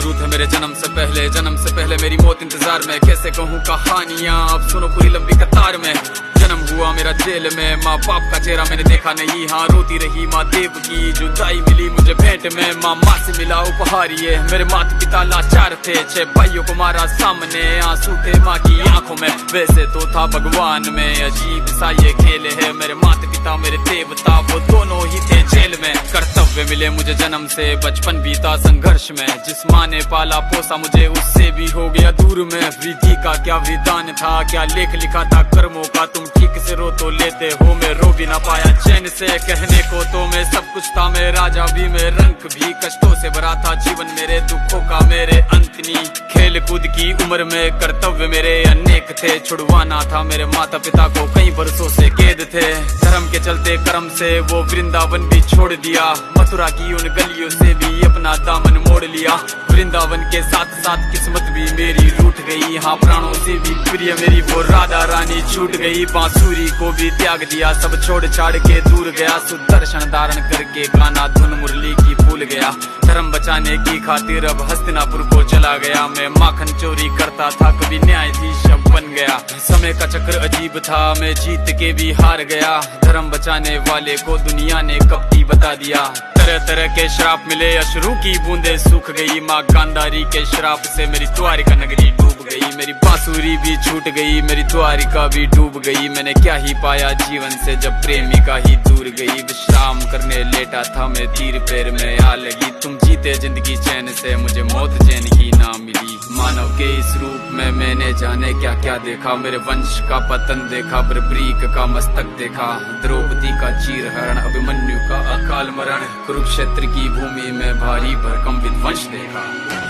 शुरू थे मेरे जन्म से पहले मेरी मौत इंतजार में। कैसे कहूँ कहानियाँ, अब सुनो पूरी लंबी कतार में। जन्म हुआ मेरा जेल में, माँ बाप का चेहरा मैंने देखा नहीं। हाँ रोती रही माँ देव की जुदाई मिली मुझे भेंट में। माँ से मिला उपहार ये, मेरे माता पिता लाचार थे। 6 भाइयों को मारा सामने, आंसू थे माँ की आंखों में। वैसे तो था भगवान में, अजीब सा ये खेल है। मेरे माता पिता मेरे देवता, वो दोनों ही थे जेल में। कर्तव्य मिले मुझे जन्म से, बचपन बीता संघर्ष में। जिस माँ ने पाला पोसा मुझे, उससे भी हो गया दूर में। विधि का क्या विधान था, क्या लेख लिखा था कर्मों का। तुम ठीक से रो तो लेते हो, मैं रो भी ना पाया चैन से। कहने को तो मैं सब कुछ था, मैं राजा भी, मैं रंक भी। कष्टों से भरा था जीवन मेरे, दुखों का मेरे अंत नहीं। खेल कूद की उम्र में कर्तव्य मेरे अनेक थे। छुड़वाना था मेरे माता पिता को, कई बरसों से कैद थे। धर्म के चलते कर्म से वो वृंदावन भी छोड़ दिया। मथुरा की उन गलियों से भी अपना दामन मोड़ लिया। वृंदावन के साथ साथ किस्मत भी मेरी रूठ गई। हाँ प्राणों से भी प्रिय मेरी वो राधा रानी छूट गई। बांसुरी को भी त्याग दिया, सब छोड़ छाड़ के दूर गया। सुदर्शन धारण करके गाना धुन मुरली की भूल गया। धर्म बचाने की खातिर अब हस्तिनापुर को चला गया। मैं माखन चोरी करता था, कभी न्यायाधीश अब बन गया। समय का चक्र अजीब था, मैं जीत के भी हार गया। धर्म बचाने वाले को दुनिया ने कपटी बता दिया। तरह तरह के श्राप मिले, अश्रु की बूंदे सूख गई। माँ गांधारी के श्राप से मेरी द्वारिका नगरी डूब गई। मेरी बांसुरी भी छूट गई, मेरी द्वारिका भी डूब गई। मैंने क्या ही पाया जीवन से जब प्रेमिका ही दूर गई। विश्राम करने लेटा था मैं, तीर पैर में आ लगी। तुम जीते जिंदगी चैन से, मुझे मौत चैन की ना मिली। मानव के इस रूप में मैंने जाने क्या क्या देखा। मेरे वंश का पतन देखा, बर्बरीक का मस्तक देखा। द्रौपदी का चीर हरण, अभिमन्यु का अकाल मरण। कुरुक्षेत्र की भूमि में भारी भरकम विध्वंस देखा।